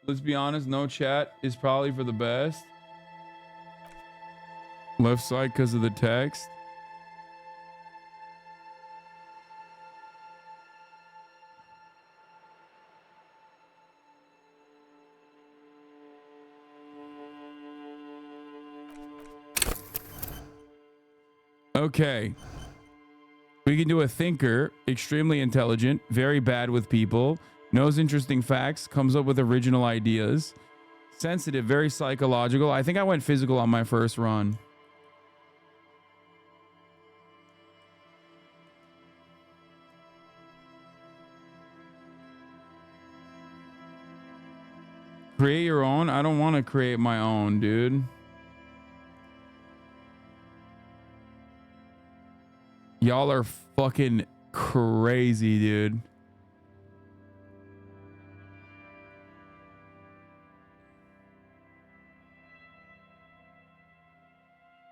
Let's be honest, no chat is probably for the best. Left side because of the text. Okay. We can do a thinker, extremely intelligent, very bad with people, knows interesting facts, comes up with original ideas. Sensitive, very psychological. I think I went physical on my first run. Create your own? I don't want to create my own, dude. Y'all are fucking crazy, dude.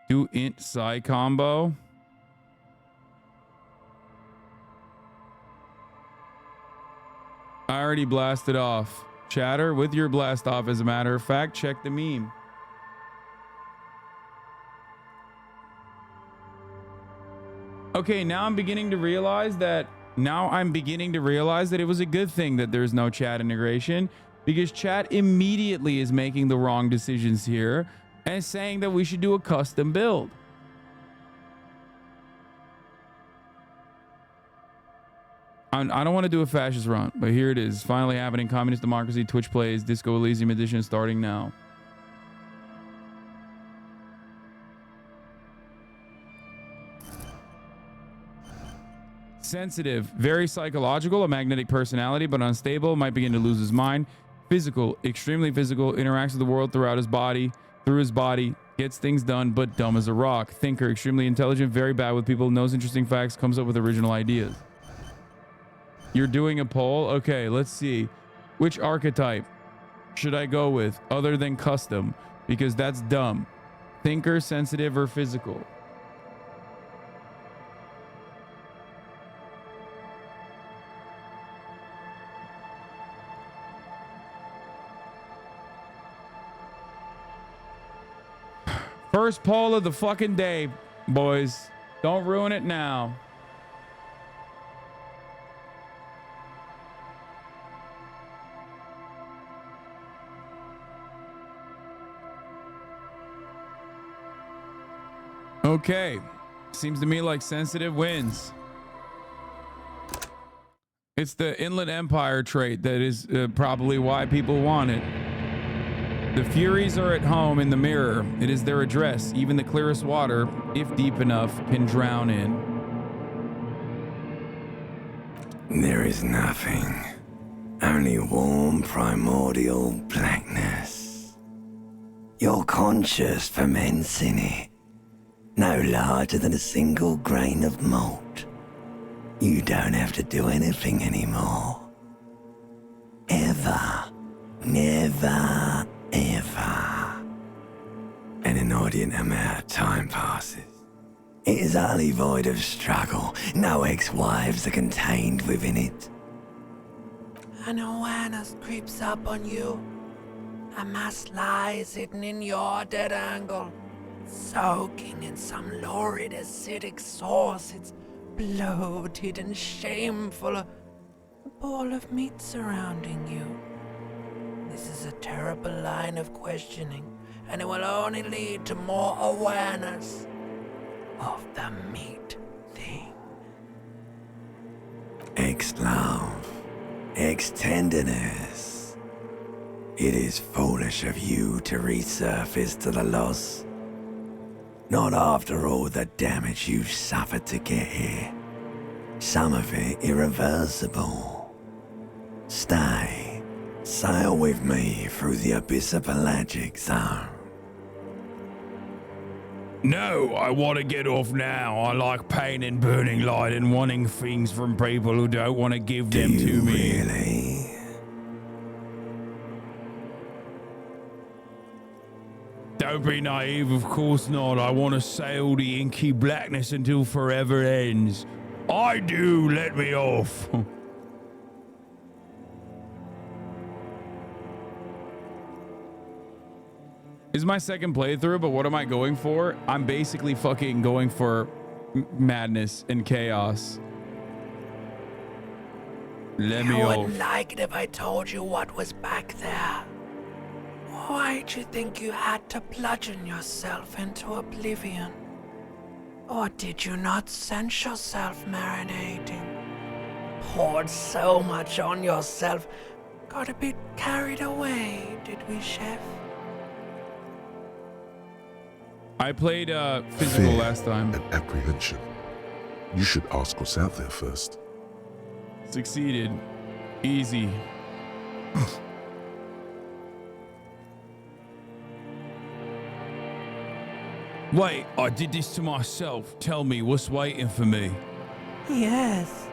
Do int psi combo. I already blasted off. Chatter with your blast off, as a matter of fact. Check the meme. Okay, now I'm beginning to realize that it was a good thing that there's no chat integration, because chat immediately is making the wrong decisions here and saying that we should do a custom build. I don't want to do a fascist run, but here it is. Finally happening. Communist Democracy, Twitch Plays, Disco Elysium Edition starting now. Sensitive, very psychological, a magnetic personality, but unstable, might begin to lose his mind. Physical, extremely physical, interacts with the world through his body, gets things done, but dumb as a rock. Thinker, extremely intelligent, very bad with people, knows interesting facts, comes up with original ideas. You're doing a poll? Okay, let's see. Which archetype should I go with other than custom? Because that's dumb. Thinker, sensitive, or physical? First poll of the fucking day, boys. Don't ruin it now. Okay. Seems to me like sensitive wins. It's the Inland Empire trait that is probably why people want it. The Furies are at home in the mirror. It is their address. Even the clearest water, if deep enough, can drown in. There is nothing. Only warm primordial blackness. Your conscious ferments in it. No larger than a single grain of malt. You don't have to do anything anymore. Ever. Never. Ever. An inordinate amount of time passes. It is utterly void of struggle. No ex-wives are contained within it. An awareness creeps up on you. A mass lies hidden in your dead angle, soaking in some lurid acidic sauce. It's bloated and shameful. A ball of meat surrounding you. This is a terrible line of questioning, and it will only lead to more awareness of the meat thing. Ex-love, ex-tenderness. It is foolish of you to resurface to the loss. Not after all the damage you've suffered to get here. Some of it irreversible. Stay. Sail with me through the abyss of pelagic zone. No, I want to get off now. I like pain and burning light and wanting things from people who don't want to give them to me. Really? Don't be naive, of course not. I want to sail the inky blackness until forever ends. I do, let me off. This is my second playthrough, but what am I going for? I'm basically fucking going for madness and chaos. Let me You off. wouldn't like it if I told you what was back there. Why'd you think you had to bludgeon yourself into oblivion? Or did you not sense yourself marinating? Poured so much on yourself, got a bit carried away, did we, Chef? I played physical Fear last time. and apprehension. You should ask what's out there first. Succeeded. Easy. Wait, I did this to myself. Tell me what's waiting for me. Yes,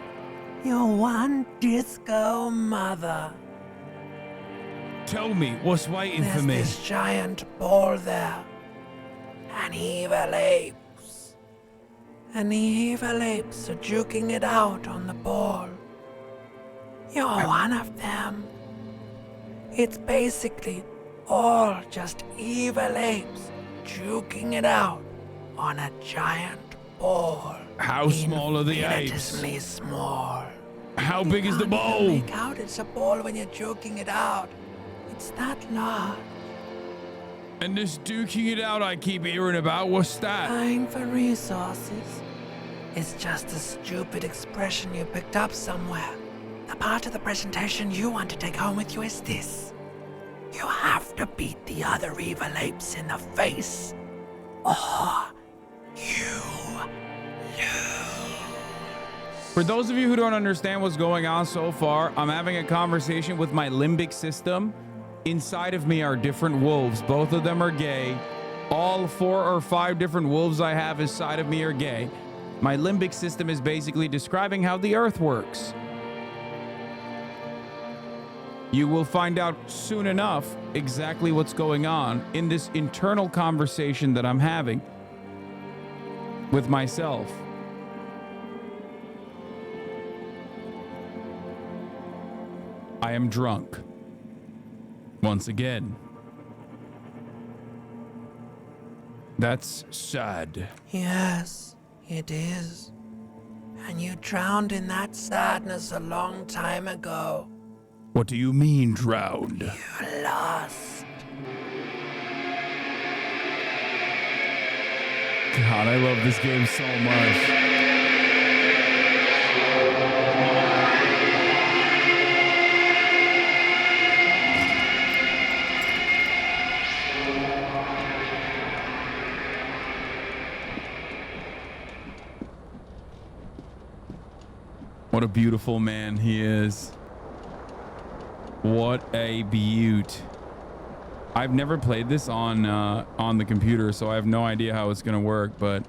your one disco mother. Tell me what's waiting for There's me. this giant ball there. And evil apes. And the evil apes are juking it out on the ball. You're one of them. It's basically all just evil apes juking it out on a giant ball. How small are the apes? Infinitesimally small. How big is the Can't even bowl? Make out it's a ball when you're joking it out. It's that large. And this duking it out I keep hearing about, what's that? Dying for resources. It's just a stupid expression you picked up somewhere. The part of the presentation you want to take home with you is this. You have to beat the other evil apes in the face, or you lose. For those of you who don't understand what's going on so far, I'm having a conversation with my limbic system. Inside of me are different wolves. Both of them are gay. All 4 or 5 different wolves I have inside of me are gay. My limbic system is basically describing how the earth works. You will find out soon enough exactly what's going on in this internal conversation that I'm having with myself. I am drunk. Once again. That's sad. Yes, it is. And you drowned in that sadness a long time ago. What do you mean, drowned? You lost. God, I love this game so much. What a beautiful man he is. What a beaut. I've never played this on the computer, so I have no idea how it's gonna work, but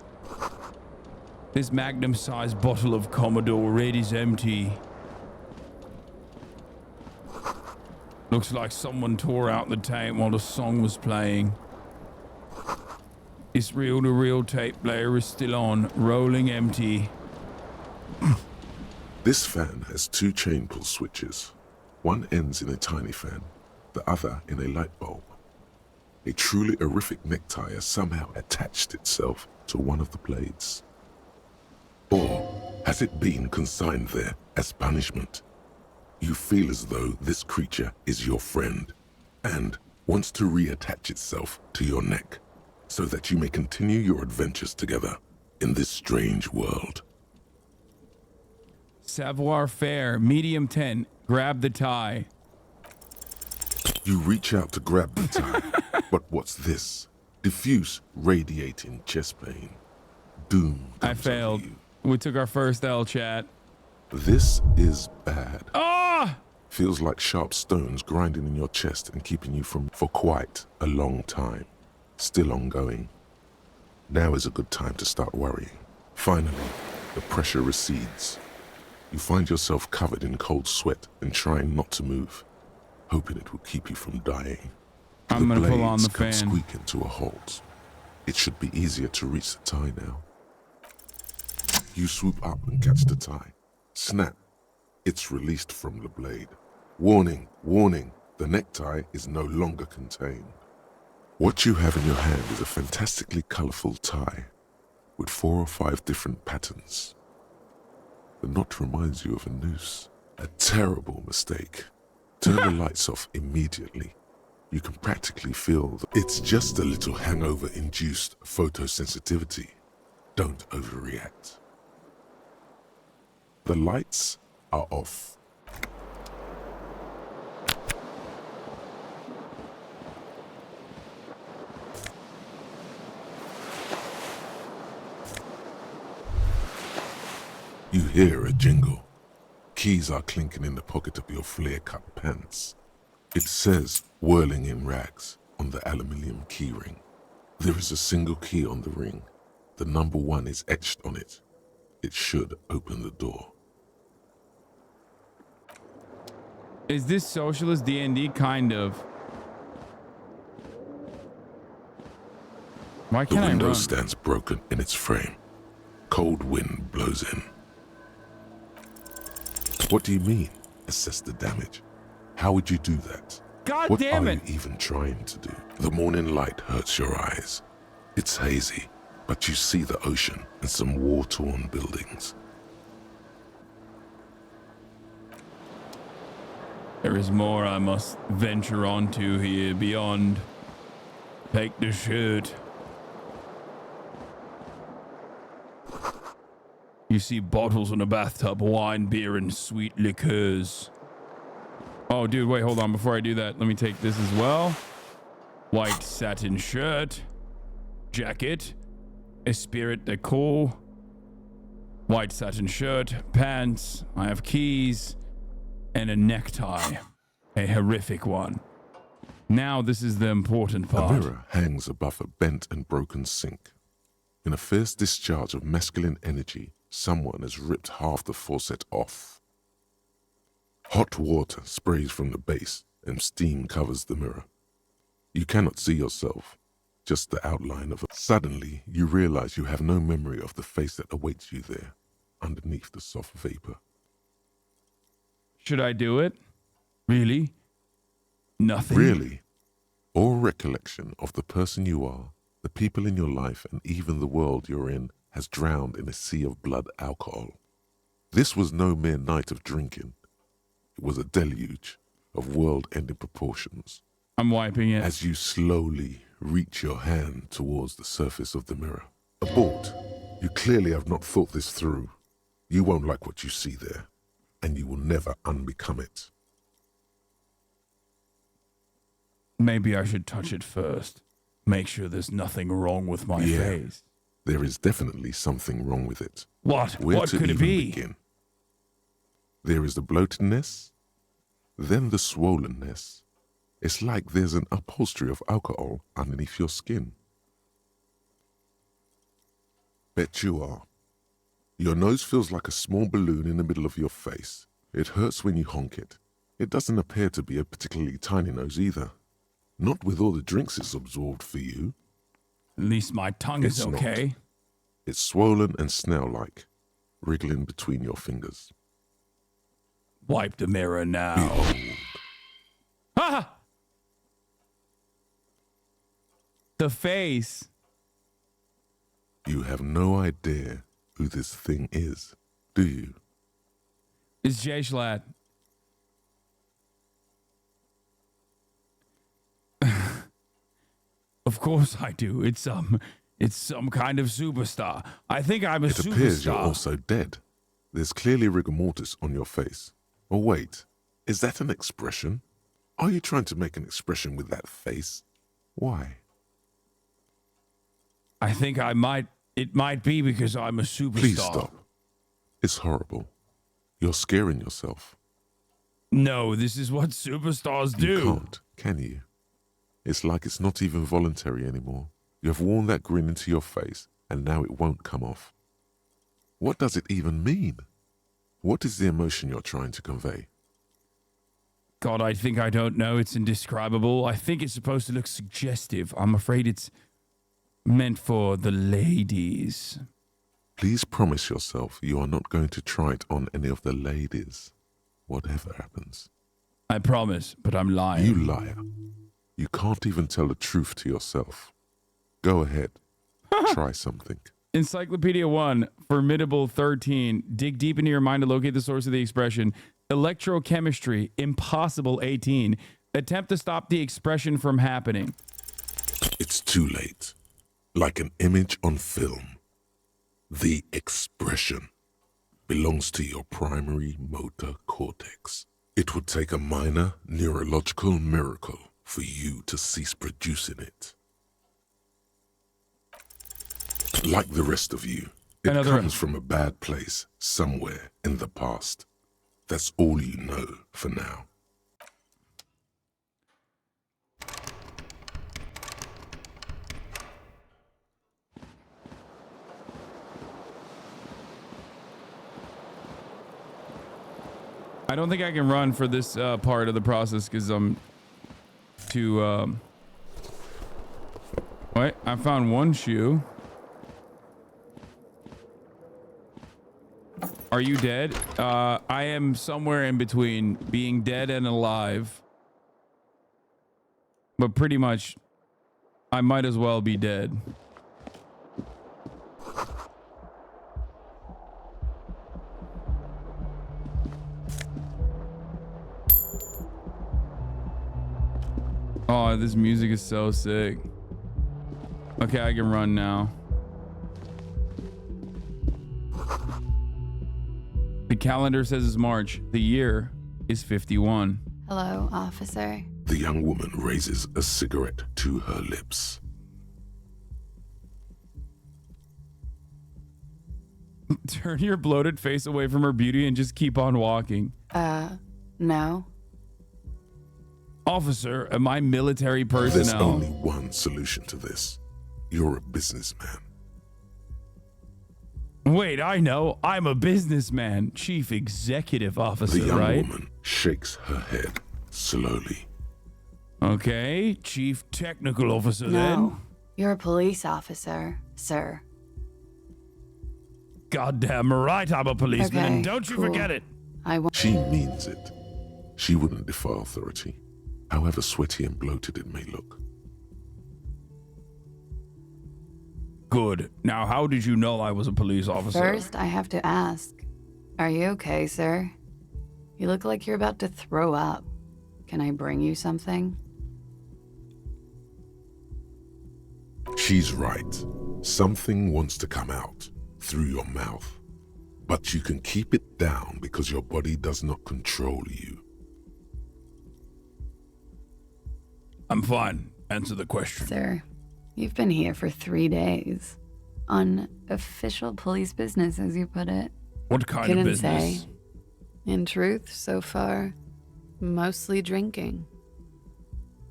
this magnum-sized bottle of Commodore Red is empty. Looks like someone tore out the tape while the song was playing. This reel-to-reel tape player is still on, rolling empty. This fan has 2 chain pull switches. One ends in a tiny fan, the other in a light bulb. A truly horrific necktie has somehow attached itself to one of the blades. Or has it been consigned there as punishment? You feel as though this creature is your friend and wants to reattach itself to your neck so that you may continue your adventures together in this strange world. Savoir faire, medium 10. Grab the tie. You reach out to grab the tie, but what's this? Diffuse, radiating chest pain. Doom comes I failed. over you. We took our first L, chat. This is bad. Ah! Feels like sharp stones grinding in your chest and keeping you from for quite a long time. Still ongoing. Now is a good time to start worrying. Finally, the pressure recedes. You find yourself covered in cold sweat and trying not to move, hoping it will keep you from dying. I'm gonna pull on the come fan. squeaking to a halt. It should be easier to reach the tie now. You swoop up and catch the tie. Snap. It's released from the blade. Warning, warning, the necktie is no longer contained. What you have in your hand is a fantastically colorful tie with 4 or 5 different patterns. The knot reminds you of a noose. A terrible mistake. Turn the lights off immediately. You can practically feel that it's just a little hangover-induced photosensitivity. Don't overreact. The lights are off. You hear a jingle. Keys are clinking in the pocket of your flare-cut pants. It says, whirling in rags, on the aluminium keyring. There is a single key on the ring. The number 1 is etched on it. It should open the door. Is this socialist D&D? Kind of. Why The can't I window run? stands broken in its frame. Cold wind blows in. What do you mean, assess the damage? How would you do that? God What damn are it! you even trying to do? The morning light hurts your eyes. It's hazy, but you see the ocean and some war-torn buildings. There is more I must venture onto here beyond. Take the shirt. You see bottles in a bathtub, wine, beer, and sweet liqueurs. Oh, dude, wait, hold on. Before I do that, let me take this as well. White satin shirt, jacket, esprit de corps, white satin shirt, pants. I have keys and a necktie, a horrific one. Now this is the important A part. mirror hangs above a bent and broken sink. In a fierce discharge of masculine energy, someone has ripped half the faucet off. Hot water sprays from the base and steam covers the mirror. You cannot see yourself, just the outline of a... Suddenly, you realize you have no memory of the face that awaits you there, underneath the soft vapor. Should I do it? Really? Nothing? Really? All recollection of the person you are, the people in your life, and even the world you're in has drowned in a sea of blood alcohol. This was no mere night of drinking. It was a deluge of world-ending proportions. I'm wiping it. As you slowly reach your hand towards the surface of the mirror. Abort. You clearly have not thought this through. You won't like what you see there, and you will never unbecome it. Maybe I should touch it first. Make sure there's nothing wrong with my face. There is definitely something wrong with it. What? Where What to could it even be? begin? There is the bloatedness, then the swollenness. It's like there's an upholstery of alcohol underneath your skin. Bet you are. Your nose feels like a small balloon in the middle of your face. It hurts when you honk it. It doesn't appear to be a particularly tiny nose either. Not with all the drinks it's absorbed for you. At least my tongue is It's not. okay. It's swollen and snail-like, wriggling between your fingers. Wipe the mirror now. Behold. Ah! The face. You have no idea who this thing is, do you? It's Jay Schlatt. Of course I do. It's some kind of superstar. I think I'm a It superstar. appears you're also dead. There's clearly rigor mortis on your face. Oh wait, is that an expression? Are you trying to make an expression with that face? Why? I think it might be because I'm a superstar. Please stop. It's horrible. You're scaring yourself. No, this is what superstars do. You can't, can you? It's like it's not even voluntary anymore. You have worn that grin into your face, and now it won't come off. What does it even mean? What is the emotion you're trying to convey? God, I think I don't know. It's indescribable. I think it's supposed to look suggestive. I'm afraid it's meant for the ladies. Please promise yourself you are not going to try it on any of the ladies, whatever happens. I promise, but I'm lying. You liar. You can't even tell the truth to yourself. Go ahead. Try something. Encyclopedia 1, Formidable 13. Dig deep into your mind to locate the source of the expression. Electrochemistry, Impossible 18. Attempt to stop the expression from happening. It's too late. Like an image on film. The expression belongs to your primary motor cortex. It would take a minor neurological miracle for you to cease producing it. Like the rest of you, it comes from a bad place somewhere in the past. That's all you know for now. I don't think I can run for this part of the process because I'm too... Wait, I found one shoe. Are you dead? I am somewhere in between being dead and alive. But pretty much, I might as well be dead. Oh, this music is so sick. Okay, I can run now. The calendar says it's March. The year is 51. Hello, officer. The young woman raises a cigarette to her lips. Turn your bloated face away from her beauty and just keep on walking. No. Officer, am I military personnel? There's only one solution to this. You're a businessman. Wait, I know. I'm a businessman. Chief executive officer, The young right? woman shakes her head slowly. Okay, chief technical officer then. No. You're a police officer, sir. Goddamn right I'm a policeman, Okay, and don't you cool. forget it. I won't. She means it. She wouldn't defy authority, however sweaty and bloated it may look. Good. Now, how did you know I was a police officer? First, I have to ask. Are you okay, sir? You look like you're about to throw up. Can I bring you something? She's right. Something wants to come out through your mouth, but you can keep it down because your body does not control you. I'm fine. Answer the question. Sir, you've been here for 3 days. On official police business, as you put it. What kind Couldn't of business? say. In truth, so far, mostly drinking.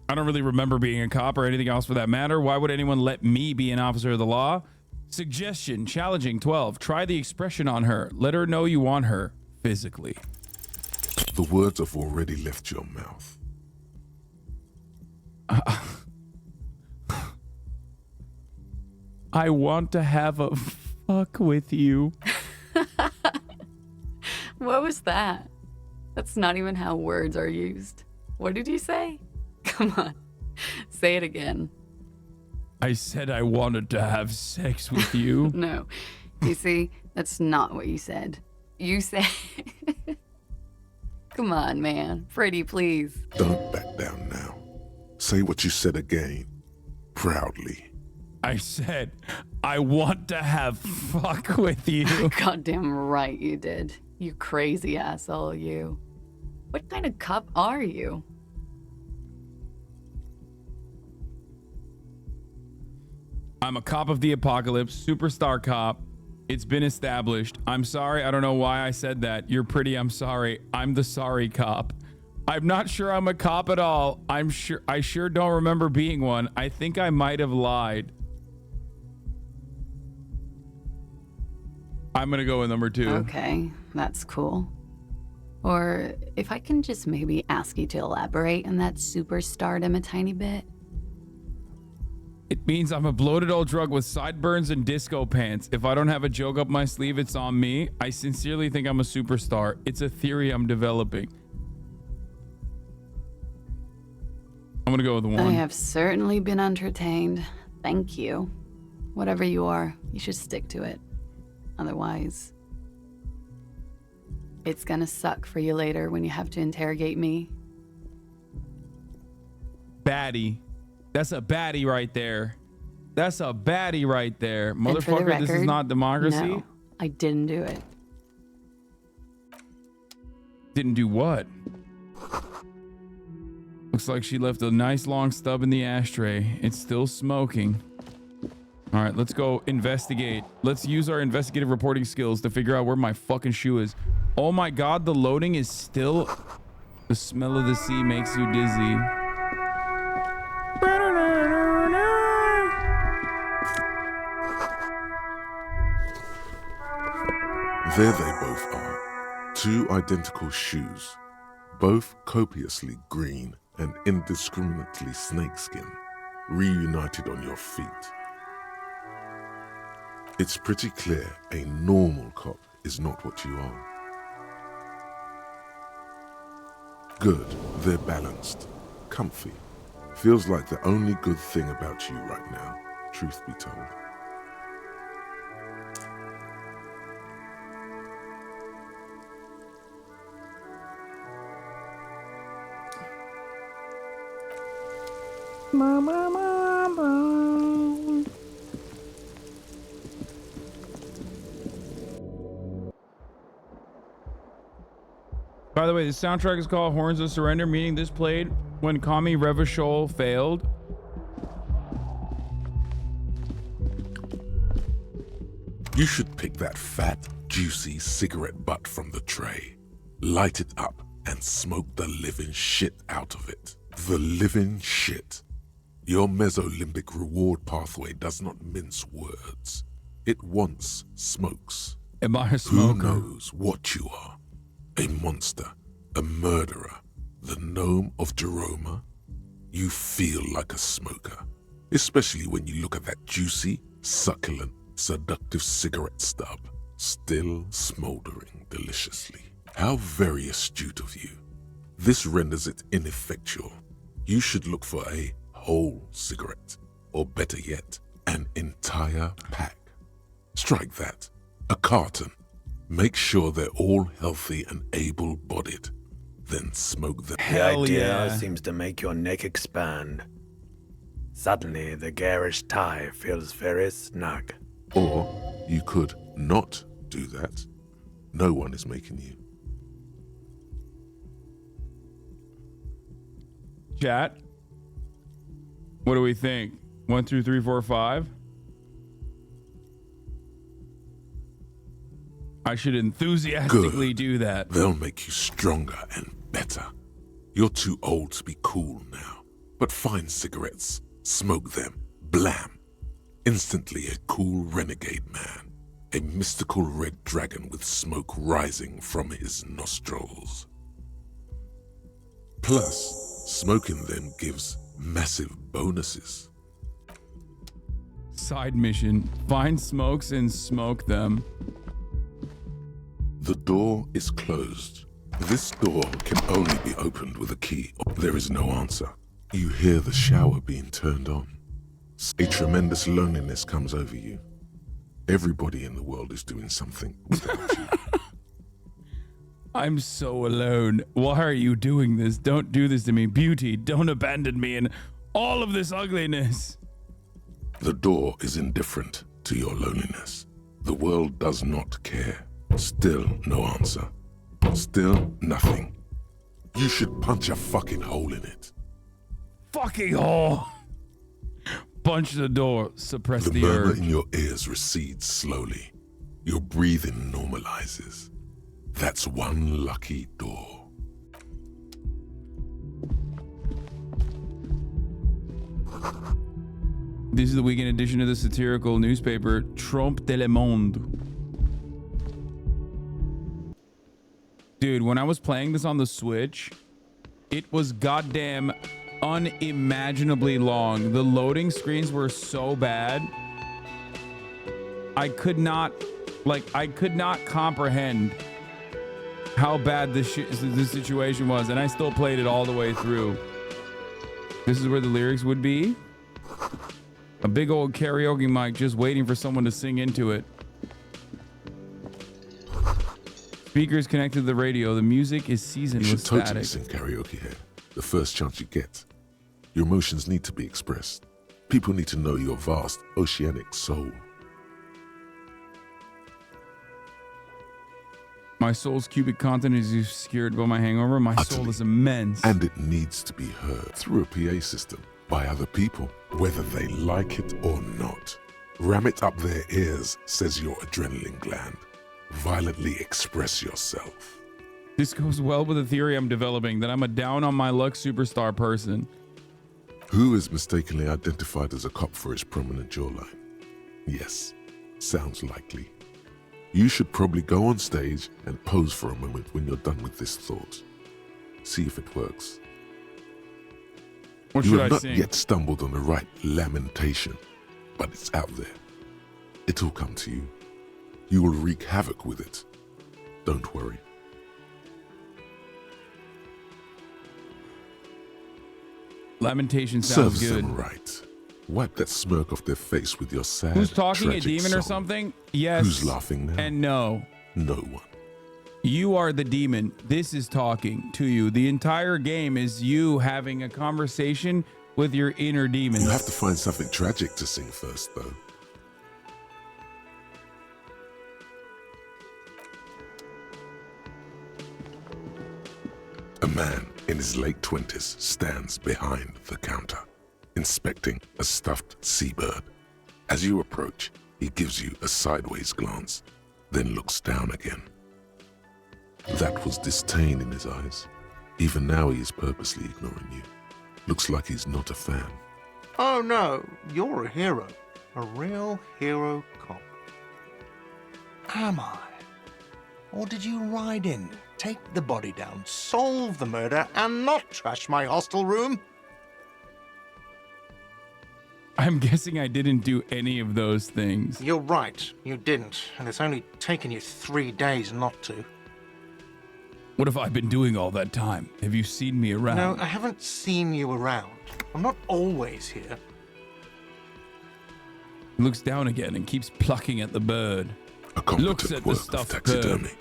I don't really remember being a cop or anything else for that matter. Why would anyone let me be an officer of the law? Suggestion, challenging 12. Try the expression on her. Let her know you want her physically. The words have already left your mouth. I want to have a fuck with you. What was that? That's not even how words are used. What did you say? Come on, say it again. I said I wanted to have sex with you. No, you see, that's not what you said. You said... Come on, man. Freddie, please. Don't back down now. Say what you said again, proudly. I said, I want to have fuck with you. Goddamn right you did. You crazy asshole, you. What kind of cop are you? I'm a cop of the apocalypse, superstar cop. It's been established. I'm sorry. I don't know why I said that. You're pretty. I'm sorry. I'm the sorry cop. I'm not sure I'm a cop at all. I sure don't remember being one. I think I might have lied. I'm going to go with number 2. Okay, that's cool. Or if I can just maybe ask you to elaborate on that superstardom a tiny bit. It means I'm a bloated old drug with sideburns and disco pants. If I don't have a joke up my sleeve, it's on me. I sincerely think I'm a superstar. It's a theory I'm developing. I'm I'm gonna go with the I one. have certainly been entertained. Thank you. Whatever you are, you should stick to it. Otherwise, it's gonna suck for you later when you have to interrogate me. Baddie. That's a baddie right there. That's a baddie right there. And for the Motherfucker, this is record, not democracy. No, I didn't do it. Didn't do what? Looks like she left a nice long stub in the ashtray. It's still smoking. All right, let's go investigate. Let's use our investigative reporting skills to figure out where my fucking shoe is. Oh my God, the loading is still... The smell of the sea makes you dizzy. There they both are. Two identical shoes, both copiously green and indiscriminately snakeskin, reunited on your feet. It's pretty clear a normal cop is not what you are. Good, they're balanced, comfy. Feels like the only good thing about you right now, truth be told. By the way, the soundtrack is called Horns of Surrender, meaning this played when Kami Revachol failed. You should pick that fat, juicy cigarette butt from the tray, light it up, and smoke the living shit out of it. The living shit. Your mesolimbic reward pathway does not mince words. It wants smokes. Am I a smoker? Who knows what you are? A monster, a murderer, the gnome of Jeroma? You feel like a smoker, especially when you look at that juicy, succulent, seductive cigarette stub, still smoldering deliciously. How very astute of you. This renders it ineffectual. You should look for a whole cigarette, or better yet, an entire pack. Strike that, a carton. Make sure they're all healthy and able-bodied. Then smoke them. The Hell idea yeah. seems to make your neck expand. Suddenly, the garish tie feels very snug. Or you could not do that. No one is making you. Chat. What do we think? 1, 2, 3, 4, 5. I should enthusiastically Good. do that. They'll make you stronger and better. You're too old to be cool now, but find cigarettes, smoke them, blam. Instantly a cool renegade man, a mystical red dragon with smoke rising from his nostrils. Plus, smoking them gives massive bonuses. Side mission. Find smokes and smoke them. The door is closed. This door can only be opened with a key. There is no answer. You hear the shower being turned on. A tremendous loneliness comes over you. Everybody in the world is doing something without you. I'm so alone. Why are you doing this? Don't do this to me. Beauty, don't abandon me in all of this ugliness. The door is indifferent to your loneliness. The world does not care. Still no answer. Still nothing. You should punch a fucking hole in it. Fucking hole. Punch the door. Suppress The the murmur urge. in your ears recedes slowly. Your breathing normalizes. That's one lucky door. This is the weekend edition of the satirical newspaper Trompe de le Monde. Dude, when I was playing this on the Switch, it was goddamn unimaginably long. The loading screens were so bad. I could not comprehend how bad this situation was, and I still played it all the way through. This is where the lyrics would be. A big old karaoke mic just waiting for someone to sing into it. Speakers connected to the radio. The music is seasoned You with should totally static. sing karaoke here. The first chance you get. Your emotions need to be expressed. People need to know your vast, oceanic soul. My soul's cubic content is obscured by my hangover. My soul Utterly. is immense. And it needs to be heard through a PA system by other people, whether they like it or not. Ram it up their ears, says your adrenaline gland. Violently express yourself. This goes well with the theory I'm developing that I'm a down on my luck superstar person. Who is mistakenly identified as a cop for his prominent jawline? Yes, sounds likely. You should probably go on stage and pose for a moment when you're done with this thought. See if it works. What You should have I not sing? yet stumbled on the right lamentation, but it's out there. It'll come to you. You will wreak havoc with it. Don't worry. Lamentation sounds Serves good. them right. Wipe that smirk off their face with your sad, Who's talking? A tragic demon or song. something? Yes. Who's laughing now? And no. No one. You are the demon. This is talking to you. The entire game is you having a conversation with your inner demons. You have to find something tragic to sing first, though. A man in his late 20s stands behind the counter, inspecting a stuffed seabird. As you approach, he gives you a sideways glance, then looks down again. That was disdain in his eyes. Even now he is purposely ignoring you. Looks like he's not a fan. Oh no, you're a hero. A real hero cop. Am I? Or did you ride in, take the body down, solve the murder, and not trash my hostel room? I'm guessing I didn't do any of those things. You're right, you didn't, and it's only taken you 3 days not to. What have I been doing all that time? Have you seen me around? No, I haven't seen you around. I'm not always here. He looks down again and keeps plucking at the bird. A competent Looks at the work of stuffed taxidermy. bird.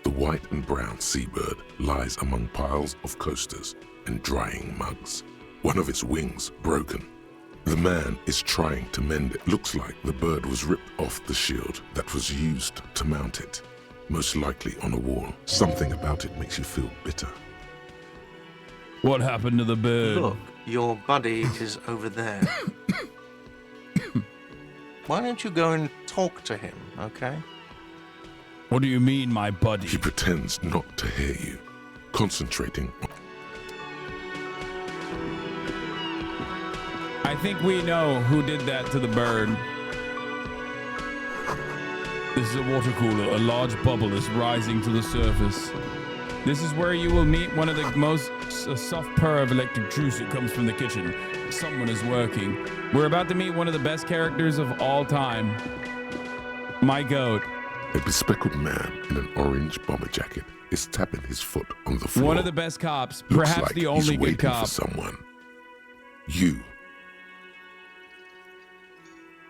The white and brown seabird lies among piles of coasters and drying mugs. One of its wings broken. The man is trying to mend it. Looks like the bird was ripped off the shield that was used to mount it. Most likely on a wall. Something about it makes you feel bitter. What happened to the bird? Look, your buddy is over there. Why don't you go and talk to him, okay? What do you mean, my buddy? He pretends not to hear you, concentrating on I think we know who did that to the bird. This is a water cooler. A large bubble is rising to the surface. This is where you will meet one of the most soft purr of electric juice that comes from the kitchen. Someone is working. We're about to meet one of the best characters of all time. My goat. a bespectacled man in an orange bomber jacket is tapping his foot on the floor. One of the best cops, Looks perhaps like the he's only good waiting cop. for someone. You.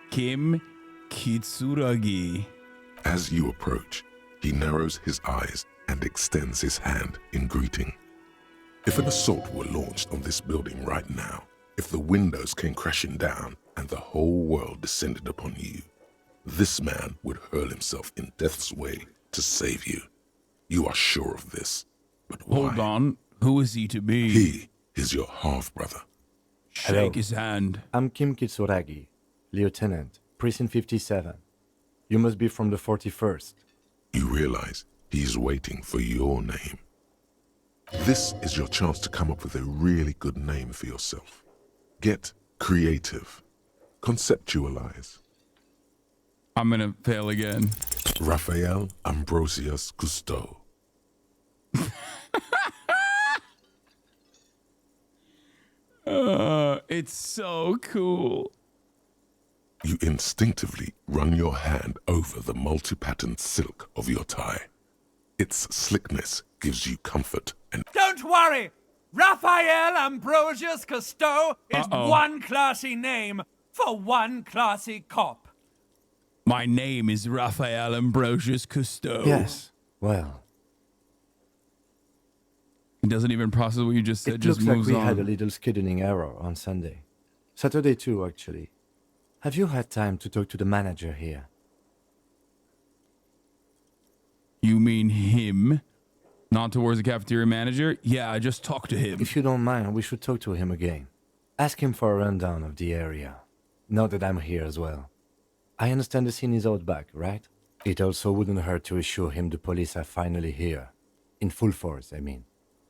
Kim Kitsuragi. As you approach, he narrows his eyes and extends his hand in greeting. If an assault were launched on this building right now, if the windows came crashing down and the whole world descended upon you, this man would hurl himself in death's way to save you. You are sure of this, but why? Hold on. Who is he to be? He is your half-brother. Shake Hello. his hand. I'm Kim Kitsuragi, Lieutenant, Precinct 57. You must be from the 41st. You realize he is waiting for your name. This is your chance to come up with a really good name for yourself. Get creative. Conceptualize. I'm gonna fail again. Raphael Ambrosius Cousteau. It's so cool. You instinctively run your hand over the multi-patterned silk of your tie. Its slickness gives you comfort and Don't worry! Raphael Ambrosius Cousteau is Uh-oh. one classy name for one classy cop. My name is Raphael Ambrosius Cousteau. Yes. Well, He doesn't even process what you just said, it just looks like moves we on. had a little scheduling error on Sunday. Saturday too, actually. Have you had time to talk to the manager here? You mean him? Not towards the cafeteria manager? Yeah, I just talked to him. If you don't mind, we should talk to him again. Ask him for a rundown of the area. Now that I'm here as well. I understand the scene is out back, right? It also wouldn't hurt to assure him the police are finally here. In full force, I mean.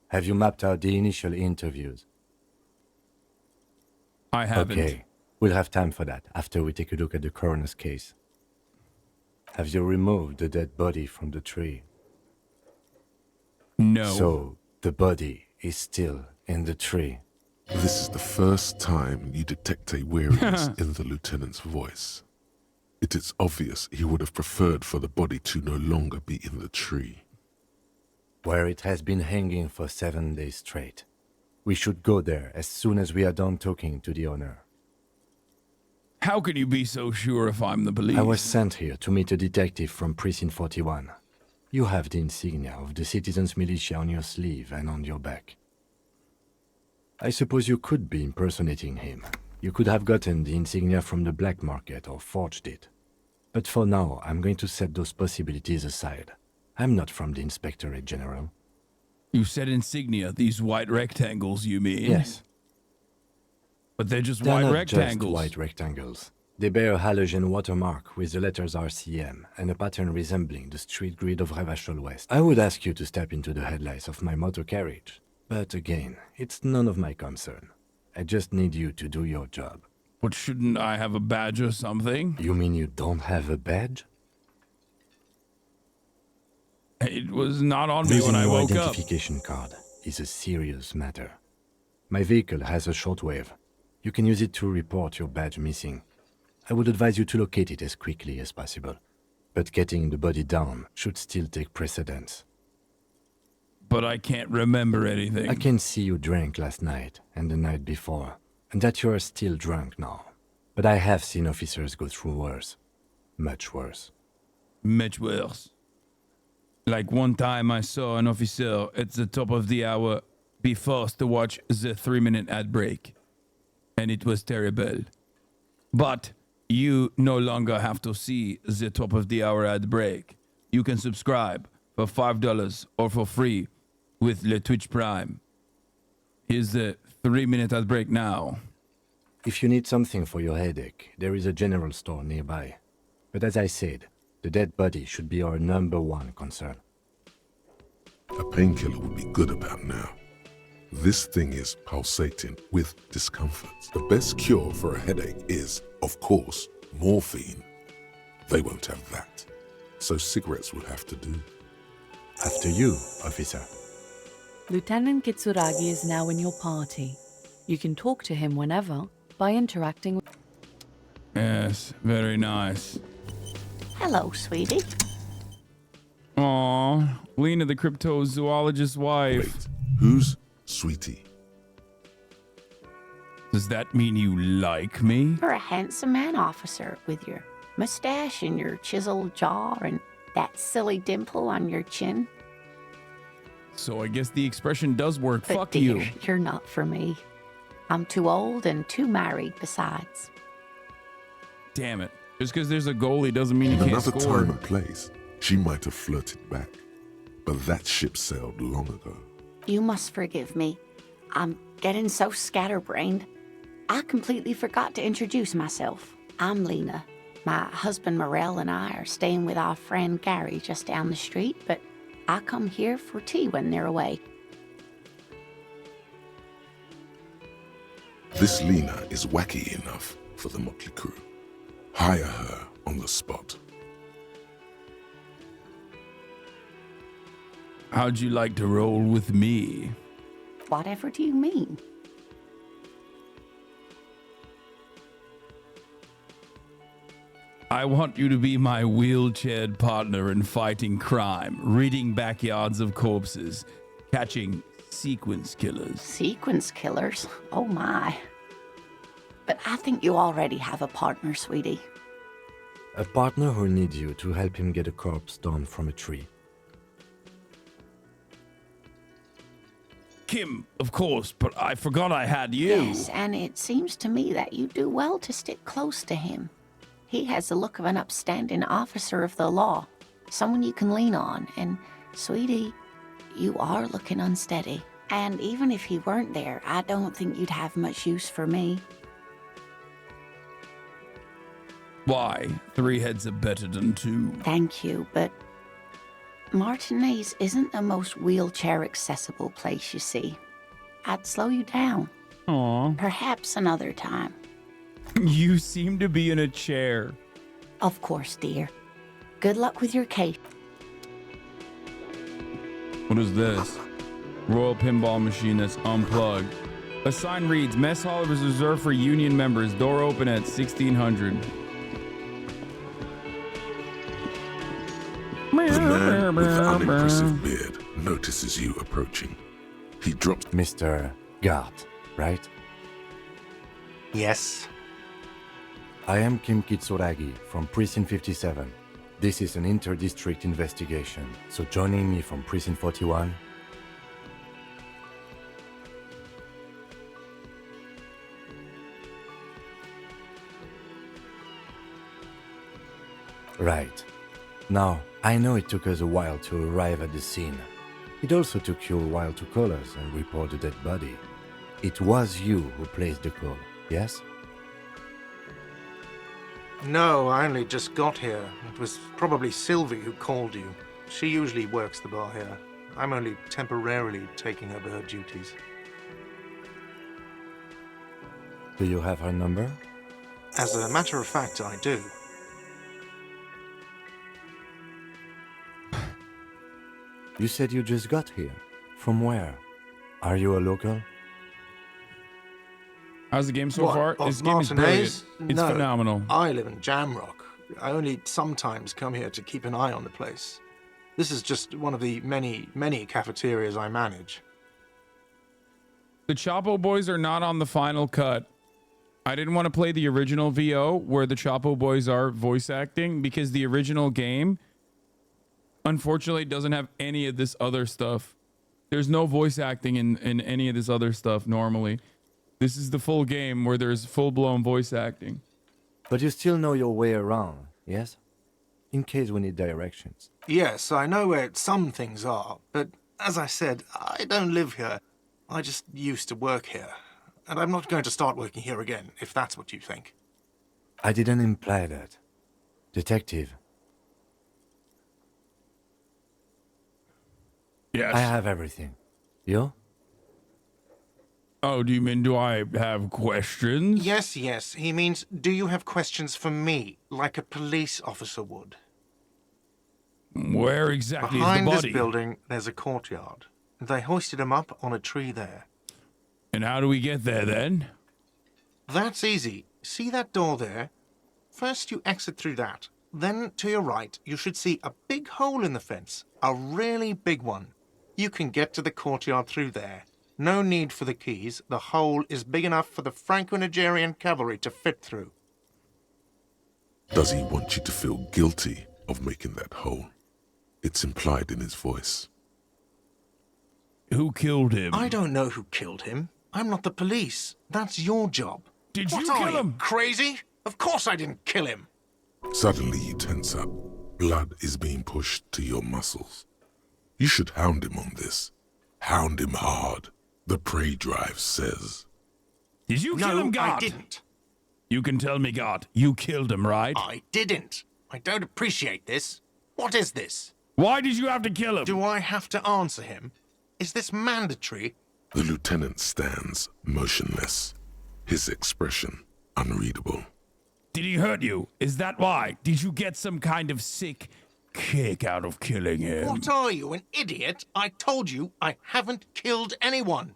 Have you mapped out the initial interviews? I haven't. Okay, we'll have time for that after we take a look at the coroner's case. Have you removed the dead body from the tree? No. So, the body is still in the tree. This is the first time you detect a weariness in the lieutenant's voice. It is obvious he would have preferred for the body to no longer be in the tree. Where it has been hanging for 7 days straight. We should go there as soon as we are done talking to the owner. How can you be so sure if I'm the police? I was sent here to meet a detective from Precinct 41. You have the insignia of the Citizens Militia on your sleeve and on your back. I suppose you could be impersonating him. You could have gotten the insignia from the black market or forged it. But for now, I'm going to set those possibilities aside. I'm not from the Inspectorate General. You said insignia, these white rectangles, you mean? Yes. But they're just They're white not rectangles. just white rectangles. They bear a halogen watermark with the letters RCM and a pattern resembling the street grid of Revachol West. I would ask you to step into the headlights of my motor carriage. But again, it's none of my concern. I just need you to do your job. But shouldn't I have a badge or something? You mean you don't have a badge? It was not on me Losing when I your woke up. identification card is a serious matter. My vehicle has a shortwave. You can use it to report your badge missing. I would advise you to locate it as quickly as possible. But getting the body down should still take precedence. But I can't remember anything. I can see you drank last night and the night before, and that you are still drunk now. But I have seen officers go through worse. Much worse. Much worse. Like one time I saw an officer at the top of the hour be forced to watch the 3-minute ad break. And it was terrible. But you no longer have to see the top of the hour ad break. You can subscribe for $5 or for free with Le Twitch Prime. Here's the 3-minute ad break now. If you need something for your headache, there is a general store nearby. But as I said, the dead body should be our #1 concern. A painkiller would be good about now. This thing is pulsating with discomfort. The best cure for a headache is, of course, morphine. They won't have that. So cigarettes will have to do. After you, officer. Lieutenant Kitsuragi is now in your party. You can talk to him whenever by interacting with... Yes, very nice. Hello, sweetie. Aw, Lena the cryptozoologist's wife. Wait, who's Sweetie? Does that mean you like me? You're a handsome man, officer, with your mustache and your chiseled jaw and that silly dimple on your chin. So I guess the expression does work. But Fuck dear, you. you're not for me. I'm too old and too married besides. Damn it. Just because there's a goalie doesn't mean you In can't another score. time and place, she might have flirted back. But that ship sailed long ago. You must forgive me. I'm getting so scatterbrained. I completely forgot to introduce myself. I'm Lena. My husband Morel and I are staying with our friend Gary just down the street, but I come here for tea when they're away. This Lena is wacky enough for the motley crew. Hire her on the spot. How'd you like to roll with me? Whatever do you mean? I want you to be my wheelchaired partner in fighting crime, ridding backyards of corpses, catching Sequence killers. Sequence killers? Oh my. But I think you already have a partner, sweetie. A partner who needs you to help him get a corpse down from a tree. Kim, of course, but I forgot I had you. Yes, and it seems to me that you do well to stick close to him. He has the look of an upstanding officer of the law, someone you can lean on, and, sweetie, you are looking unsteady. And even if he weren't there, I don't think you'd have much use for me. Why? 3 heads are better than 2. Thank you, but Martinez isn't the most wheelchair-accessible place, you see. I'd slow you down. Aw. Perhaps another time. You seem to be in a chair. Of course, dear. Good luck with your case. What is this? Royal pinball machine that's unplugged. A sign reads, Mess Hall is reserved for union members. Door open at 1600. The man with the unimpressive beard notices you approaching. He drops... Mr. Gart, right? Yes. I am Kim Kitsuragi from Precinct 57. This is an inter-district investigation, so joining me from Precinct 41... Right. Now, I know it took us a while to arrive at the scene. It also took you a while to call us and report the dead body. It was you who placed the call, yes? No, I only just got here. It was probably Sylvie who called you. She usually works the bar here. I'm only temporarily taking over her duties. Do you have her number? As a matter of fact, I do. You said you just got here. From where? Are you a local? How's the game so What, far? of This game is Martinez? brilliant. It's No, phenomenal. I live in Jamrock. I only sometimes come here to keep an eye on the place. This is just one of the many, many cafeterias I manage. The Chapo Boys are not on the final cut. I didn't want to play the original VO where the Chapo Boys are voice acting because the original game unfortunately doesn't have any of this other stuff. There's no voice acting in any of this other stuff normally. This is the full game where there's full-blown voice acting. But you still know your way around, yes? In case we need directions. Yes, I know where some things are, but as I said, I don't live here. I just used to work here. And I'm not going to start working here again, if that's what you think. I didn't imply that. Detective. Yes. I have everything. You? Oh, do you mean do I have questions? Yes, yes. He means, do you have questions for me, like a police officer would? Where exactly Behind is the this body? building, there's a courtyard. They hoisted him up on a tree there. And how do we get there then? That's easy. See that door there? First you exit through that. Then, to your right, you should see a big hole in the fence. A really big one. You can get to the courtyard through there. No need for the keys. The hole is big enough for the Franco-Nigerian cavalry to fit through. Does he want you to feel guilty of making that hole? It's implied in his voice. Who killed him? I don't know who killed him. I'm not the police. That's your job. Did What you are kill you, him? crazy? Of course I didn't kill him. Suddenly you tense up. Blood is being pushed to your muscles. You should hound him on this. Hound him hard. The prey drive says. Did you kill No, him, God? I didn't. You can tell me, God. You killed him, right? I didn't. I don't appreciate this. What is this? Why did you have to kill him? Do I have to answer him? Is this mandatory? The lieutenant stands motionless, his expression unreadable. Did he hurt you? Is that why? Did you get some kind of sick kick out of killing him? What are you, an idiot? I told you I haven't killed anyone.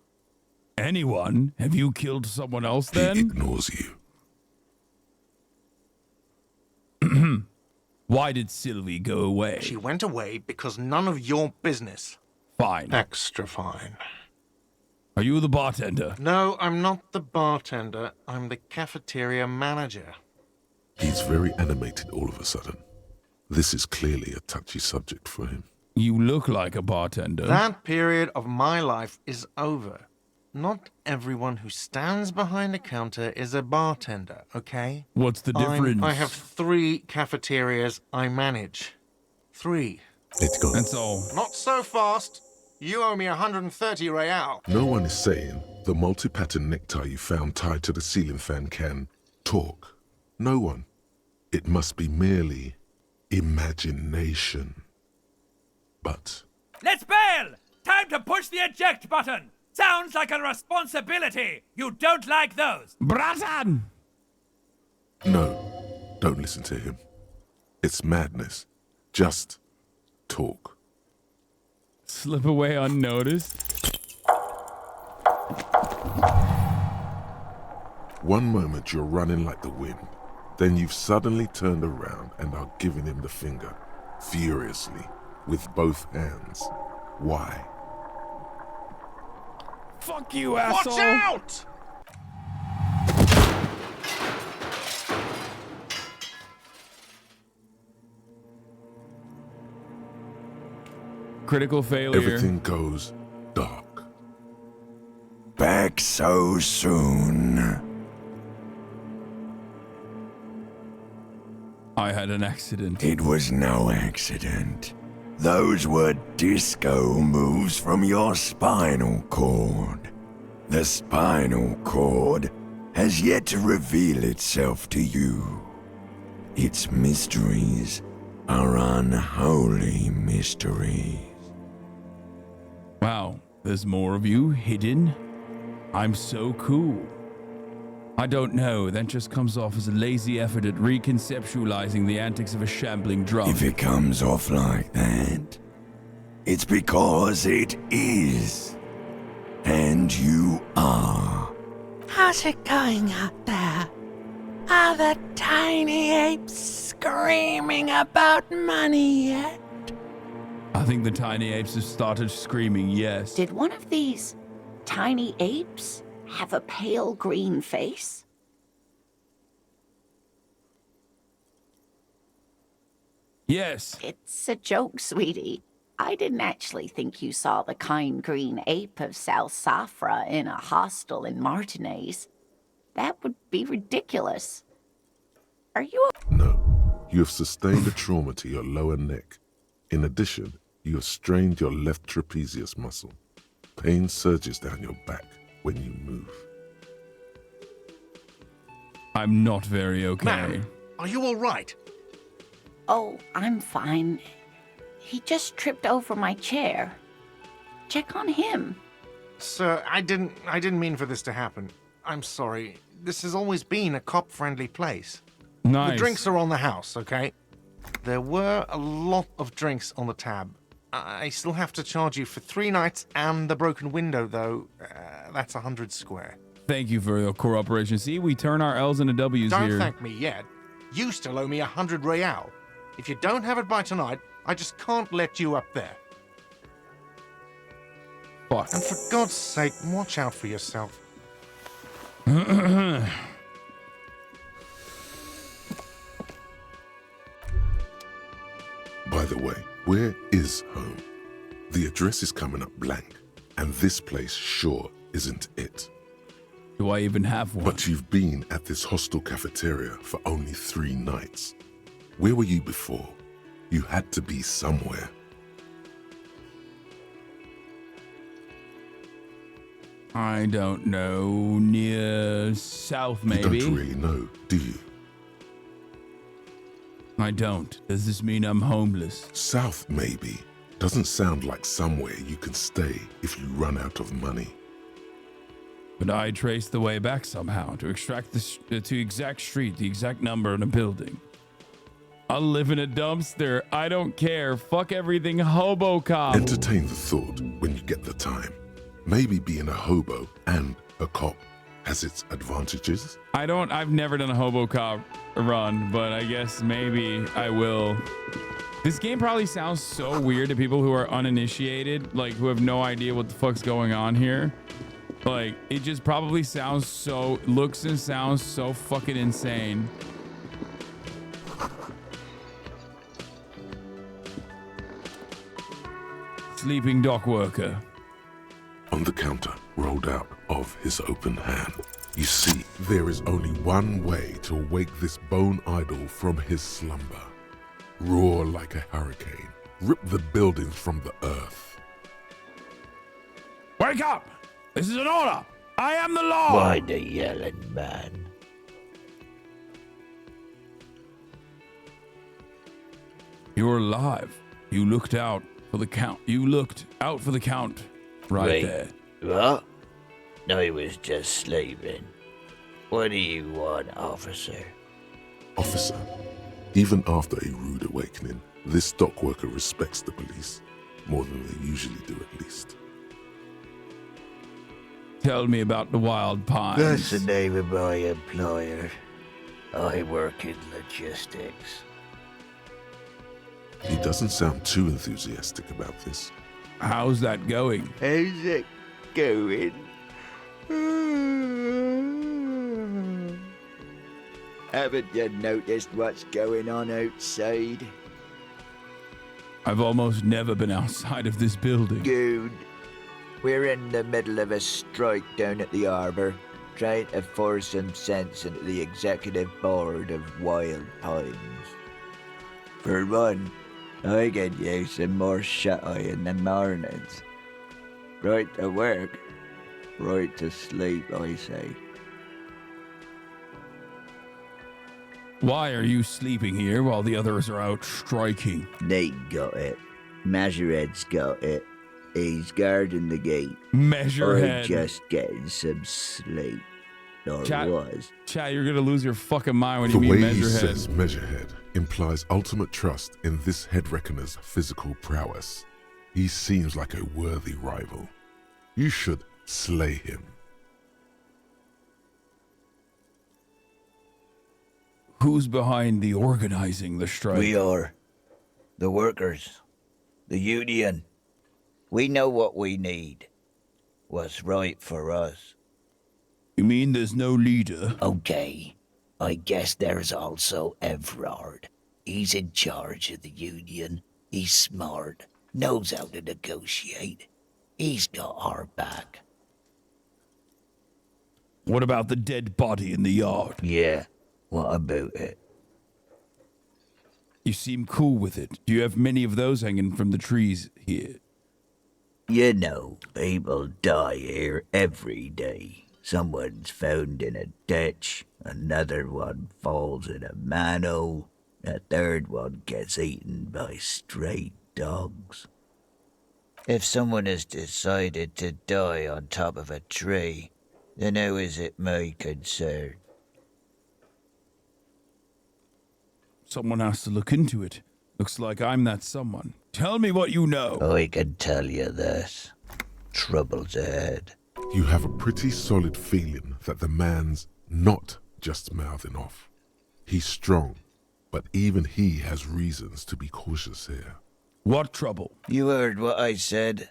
Anyone? Have you killed someone else He then? ignores you. Why did Sylvie go away? She went away because none of your business. Fine. Extra fine. Are you the bartender? No, I'm not the bartender. I'm the cafeteria manager. He's very animated all of a sudden. This is clearly a touchy subject for him. You look like a bartender. That period of my life is over. Not everyone who stands behind a counter is a bartender, okay? What's the difference? I have 3 cafeterias I manage. 3. Let's go. That's all. Not so fast. You owe me 130 real. No one is saying the multi-pattern necktie you found tied to the ceiling fan can talk. No one. It must be merely imagination. But Let's bail! Time to push the eject button! Sounds like a responsibility! You don't like those! Bratan! no, don't listen to him. It's madness. Just talk. Slip away unnoticed. One moment you're running like the wind. Then you've suddenly turned around and are giving him the finger, furiously, with both hands. Why? Fuck you, asshole! Watch out! Critical failure. Everything goes dark. Back so soon. I had an accident. It was no accident. Those were disco moves from your spinal cord. The spinal cord has yet to reveal itself to you. Its mysteries are unholy mysteries. Wow, there's more of you hidden? I'm so cool. I don't know, that just comes off as a lazy effort at reconceptualizing the antics of a shambling drunk. If it comes off like that, it's because it is. And you are. How's it going out there? Are the tiny apes screaming about money yet? I think the tiny apes have started screaming yes. Did one of these tiny apes have a pale green face? Yes. It's a joke, sweetie. I didn't actually think you saw the kind green ape of South Safra in a hostel in Martinez. That would be ridiculous. Are you No, you have sustained a trauma to your lower neck. In addition, you have strained your left trapezius muscle. Pain surges down your back when you move. I'm not very okay. Ma'am, are you all right? Oh, I'm fine. He just tripped over my chair. Check on him. Sir, I didn't mean for this to happen. I'm sorry. This has always been a cop-friendly place. Nice. The drinks are on the house, okay? There were a lot of drinks on the tab. I still have to charge you for 3 nights and the broken window, though. That's 100 square. Thank you for your cooperation. See, we turn our L's into W's Don't here. thank me yet. You still owe me 100 real. If you don't have it by tonight, I just can't let you up there. Fuck. And for God's sake, watch out for yourself. By the way, where is home? The address is coming up blank, and this place sure isn't it. Do I even have one? But you've been at this hostel cafeteria for only 3 nights. Where were you before? You had to be somewhere. I don't know. Near south, maybe? You don't really know, do you? I don't. Does this mean I'm homeless? South, maybe. Doesn't sound like somewhere you can stay if you run out of money. But I traced the way back somehow to extract to exact street, the exact number in a building. I'll live in a dumpster. I don't care. Fuck everything, hobo cop. Entertain the thought when you get the time. Maybe being a hobo and a cop has its advantages. I've never done a hobo cop run, but I guess maybe I will. This game probably sounds so weird to people who are uninitiated, like who have no idea what the fuck's going on here. Like, it just probably looks and sounds so fucking insane. Sleeping dock worker. On the counter, rolled out of his open hand, you see there is only one way to wake this bone idol from his slumber. Roar like a hurricane, rip the buildings from the earth. Wake up! This is an order! I am the law! Why the yelling, man? You're alive. You looked out for the count. You looked out for the count. Right Wait, there. what? I was just sleeping. What do you want, officer? Officer, even after a rude awakening, this dock worker respects the police more than they usually do, at least. Tell me about the Wild Pines. That's the name of my employer. I work in logistics. He doesn't sound too enthusiastic about this. How's that going? How's it going? Haven't you noticed what's going on outside? I've almost never been outside of this building. Good. We're in the middle of a strike down at the harbour, trying to force some sense into the executive board of Wild Pines. For one, I get you some more shut-eye in the mornings. Right to work, right to sleep, I say. Why are you sleeping here while the others are out striking? They got it. Measurehead's got it. He's guarding the gate. Measurehead. I'm just getting some sleep. Or Chat, was. Chat, you're gonna lose your fucking mind when The you mean way he Measurehead. says Measurehead implies ultimate trust in this head reckoner's physical prowess. He seems like a worthy rival. You should slay him. Who's behind the organizing the strike? We are. The workers. The union. We know what we need. What's right for us. You mean there's no leader? Okay. I guess there's also Everard. He's in charge of the union. He's smart. Knows how to negotiate. He's got our back. What about the dead body in the yard? Yeah. What about it? You seem cool with it. Do you have many of those hanging from the trees here? You know, people die here every day. Someone's found in a ditch, another one falls in a manhole, a third one gets eaten by stray dogs. If someone has decided to die on top of a tree, then how is it my concern? Someone has to look into it. Looks like I'm that someone. Tell me what you know. I can tell you this. Trouble's ahead. You have a pretty solid feeling that the man's not just mouthing off. He's strong, but even he has reasons to be cautious here. What trouble? You heard what I said.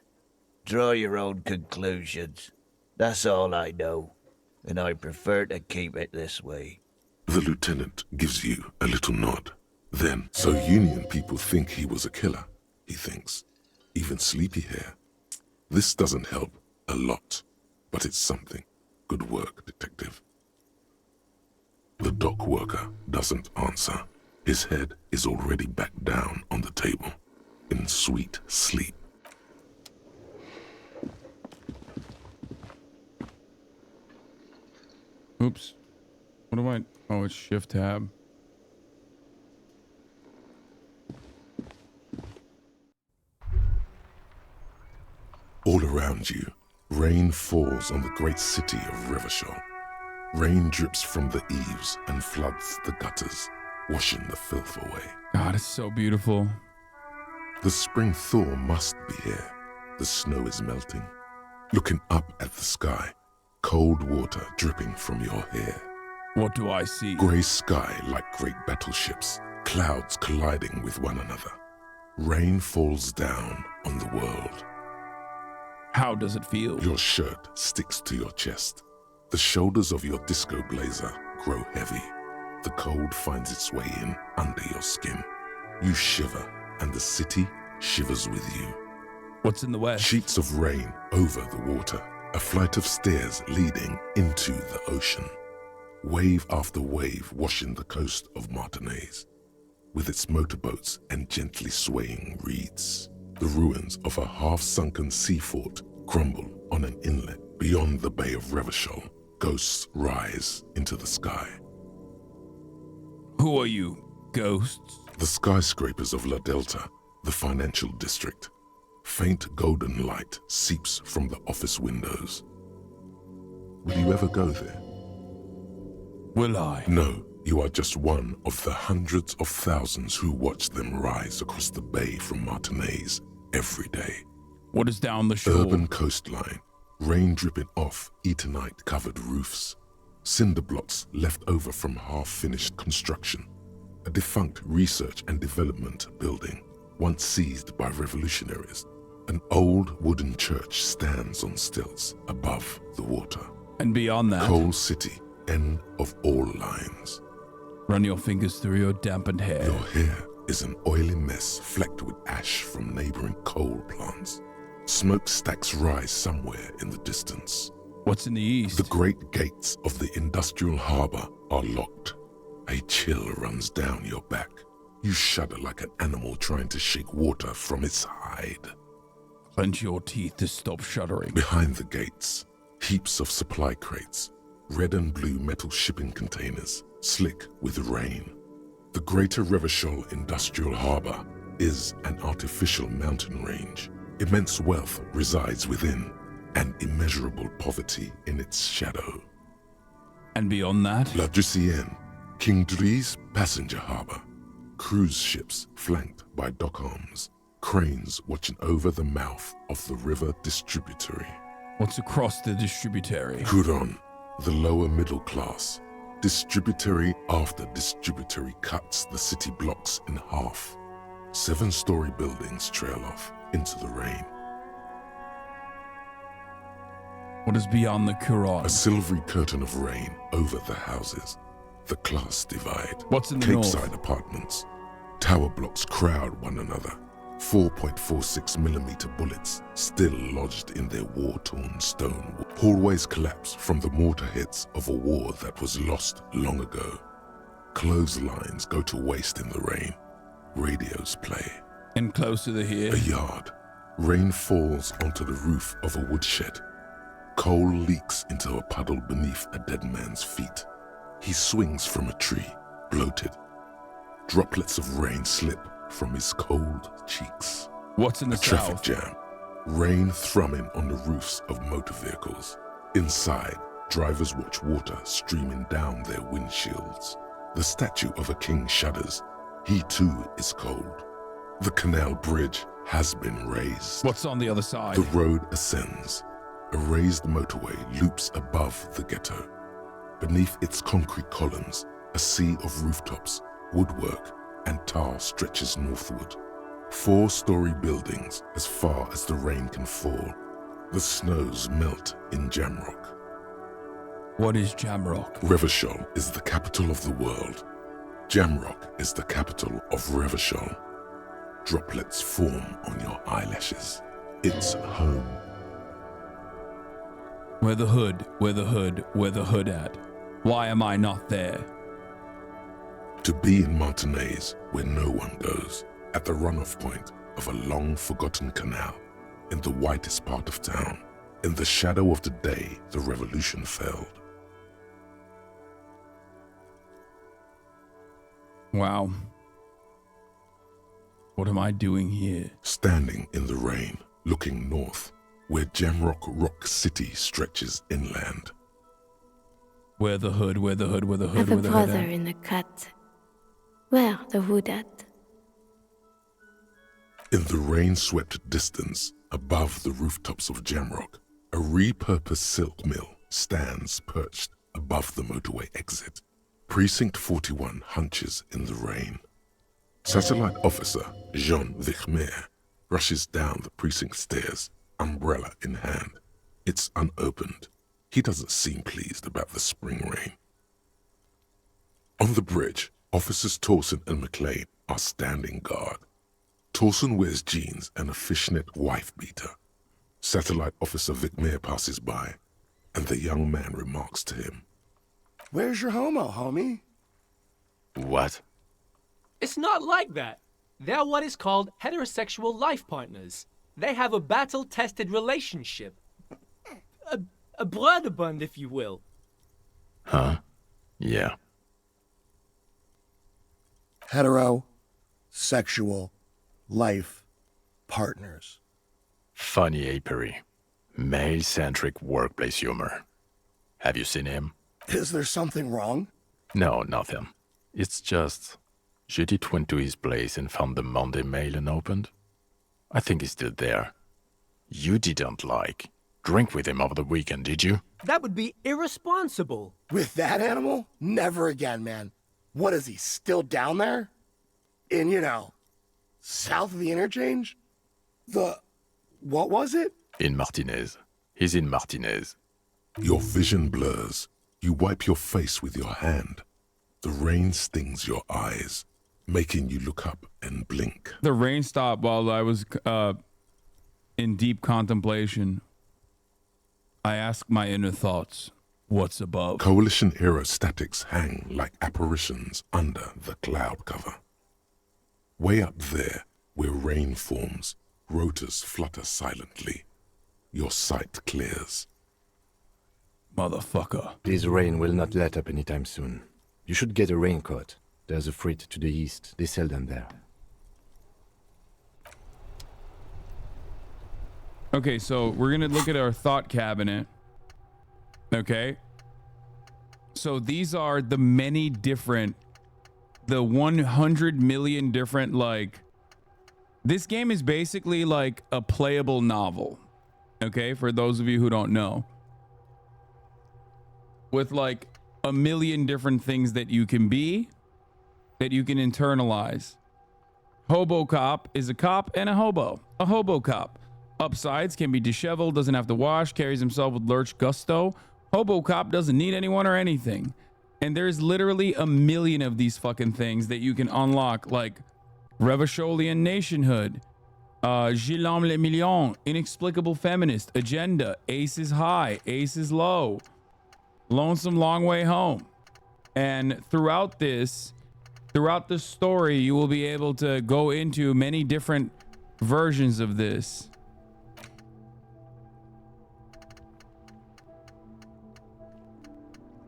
Draw your own conclusions. That's all I know, and I prefer to keep it this way. The lieutenant gives you a little nod. Then, so Union people think he was a killer, he thinks. Even sleepy hair. This doesn't help a lot, but it's something. Good work, detective. The dock worker doesn't answer. His head is already back down on the table, in sweet sleep. Oops. What do I... Oh, it's Shift Tab. All around you, rain falls on the great city of Rivershaw. Rain drips from the eaves and floods the gutters, washing the filth away. God, it's so beautiful. The spring thaw must be here. The snow is melting. Looking up at the sky, cold water dripping from your hair. What do I see? Grey sky like great battleships, clouds colliding with one another. Rain falls down on the world. How does it feel? Your shirt sticks to your chest. The shoulders of your disco blazer grow heavy. The cold finds its way in under your skin. You shiver, and the city shivers with you. What's in the west? Sheets of rain over the water. A flight of stairs leading into the ocean. Wave after wave washing the coast of Martinaise, with its motorboats and gently swaying reeds. The ruins of a half-sunken sea fort crumble on an inlet beyond the Bay of Revachol. Ghosts rise into the sky. Who are you, ghosts? The skyscrapers of La Delta, the financial district. Faint golden light seeps from the office windows. Will you ever go there? Will I? No, you are just one of the hundreds of thousands who watch them rise across the bay from Martinaise every day. What is down the shore? Urban coastline, rain dripping off Eternite-covered roofs, cinder blocks left over from half-finished construction, a defunct research and development building, once seized by revolutionaries. An old wooden church stands on stilts above the water. And beyond that? Coal City, end of all lines. Run your fingers through your dampened hair. Your hair is an oily mess flecked with ash from neighboring coal plants. Smokestacks rise somewhere in the distance. What's in the east? The great gates of the industrial harbor are locked. A chill runs down your back. You shudder like an animal trying to shake water from its hide. Clench your teeth to stop shuddering. Behind the gates, heaps of supply crates, red and blue metal shipping containers, slick with rain. The Greater Revachol Industrial Harbor is an artificial mountain range. Immense wealth resides within, and immeasurable poverty in its shadow. And beyond that? La Drusienne, King Dries passenger harbor. Cruise ships flanked by dock arms. Cranes watching over the mouth of the river distributary. What's across the distributary? Couronne, the lower middle class. Distributary after distributary cuts the city blocks in half. 7-story buildings trail off into the rain. What is beyond the Couronne? A silvery curtain of rain over the houses. The class divide. What's in the north? Capeside apartments. Tower blocks crowd one another. 4.46mm bullets still lodged in their war-torn stone. Hallways collapse from the mortar hits of a war that was lost long ago. Clotheslines go to waste in the rain. Radios play. And closer to here? A yard. Rain falls onto the roof of a woodshed. Coal leaks into a puddle beneath a dead man's feet. He swings from a tree, bloated. Droplets of rain slip from his cold cheeks. What's in the traffic south? Jam. Rain thrumming on the roofs of motor vehicles. Inside, drivers watch water streaming down their windshields. The statue of a king shudders. He too is cold. The canal bridge has been raised. What's on the other side? The road ascends. A raised motorway loops above the ghetto. Beneath its concrete columns, a sea of rooftops, woodwork, and tar stretches northward. 4-story buildings as far as the rain can fall. The snows melt in Jamrock. What is Jamrock? Revachol is the capital of the world. Jamrock is the capital of Revachol. Droplets form on your eyelashes. It's home. Where the hood, where the hood, where the hood at? Why am I not there? To be in Martinaise, where no one goes, at the runoff point of a long-forgotten canal, in the whitest part of town, in the shadow of the day the revolution failed. Wow. What am I doing here? Standing in the rain, looking north, where Jamrock Rock City stretches inland. Where the hood, where the hood, where the I hood, have a where the hood brother at? in the cut. Where the hood at? In the rain-swept distance, above the rooftops of Jamrock, a repurposed silk mill stands perched above the motorway exit. Precinct 41 hunches in the rain. Satellite officer Jean Vichmer rushes down the precinct stairs, umbrella in hand. It's unopened. He doesn't seem pleased about the spring rain. On the bridge, Officers Torson and McLean are standing guard. Torson wears jeans and a fishnet wife-beater. Satellite Officer Vic Mayer passes by, and the young man remarks to him, "Where's your homo, homie?" What? It's not like that. They're what is called heterosexual life partners. They have a battle-tested relationship. A brother-bond, if you will. Huh? Yeah. Hetero-sexual life partners. Funny apiary. Male-centric workplace humor. Have you seen him? Is there something wrong? No, nothing. It's just... Judith went to his place and found the Monday mail unopened. I think he's still there. You didn't drink with him over the weekend, did you? That would be irresponsible. With that animal? Never again, man. What is he, still down there? In, south of the interchange? What was it? In Martinez. He's in Martinez. Your vision blurs. You wipe your face with your hand. The rain stings your eyes, making you look up and blink. The rain stopped while I was in deep contemplation. I ask my inner thoughts, what's above? Coalition era statics hang like apparitions under the cloud cover. Way up there, where rain forms, rotors flutter silently. Your sight clears. Motherfucker. This rain will not let up anytime soon. You should get a raincoat. There's a freight to the east. They sell them there. Okay, so we're gonna look at our thought cabinet. Okay. So these are the many different, the 100 million different, this game is basically like a playable novel. Okay, for those of you who don't know. With like a million different things that you can be, that you can internalize. Hobo cop is a cop and a hobo. A hobo cop. Upsides can be disheveled, doesn't have to wash, carries himself with lurch gusto. Hobo cop doesn't need anyone or anything. And there's literally a million of these fucking things that you can unlock, like Revacholian nationhood, Gilles Le Million, inexplicable feminist, agenda, ace is high, ace is low, lonesome long way home. And throughout the story, you will be able to go into many different versions of this.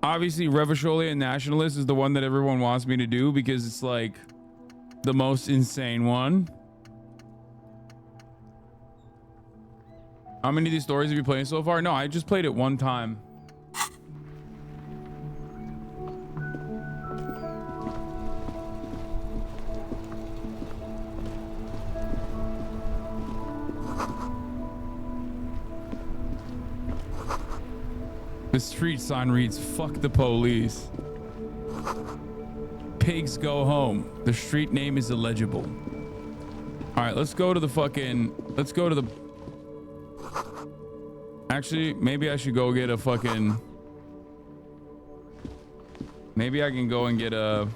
Obviously, Revacholian Nationalist is the one that everyone wants me to do because it's like the most insane one. How many of these stories have you played so far? No, I just played it one time. The street sign reads, "Fuck the police. Pigs go home." The street name is illegible. All right, let's go to the Actually, maybe I should go get a fucking... Maybe I can go and get a...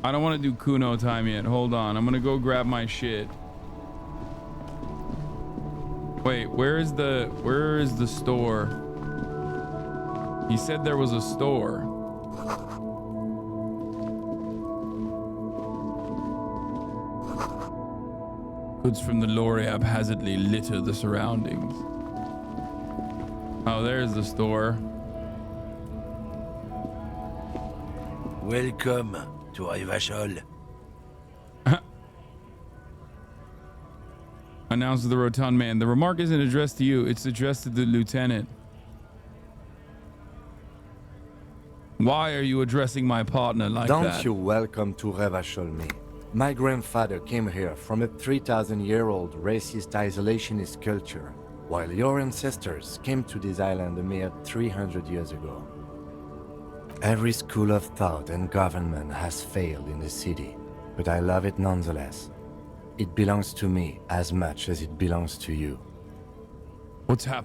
I don't want to do Kuno time yet. Hold on. I'm going to go grab my shit. Wait, where is the store? He said there was a store. Goods from the lorry haphazardly litter the surroundings. Oh, there's the store. Welcome to Revachol. Announced the rotund man. The remark isn't addressed to you, it's addressed to the lieutenant. Why are you addressing my partner like that? Don't you welcome to Revachol me. My grandfather came here from a 3,000-year-old racist isolationist culture, while your ancestors came to this island a mere 300 years ago. Every school of thought and government has failed in the city, but I love it nonetheless. It belongs to me as much as it belongs to you. What's happening?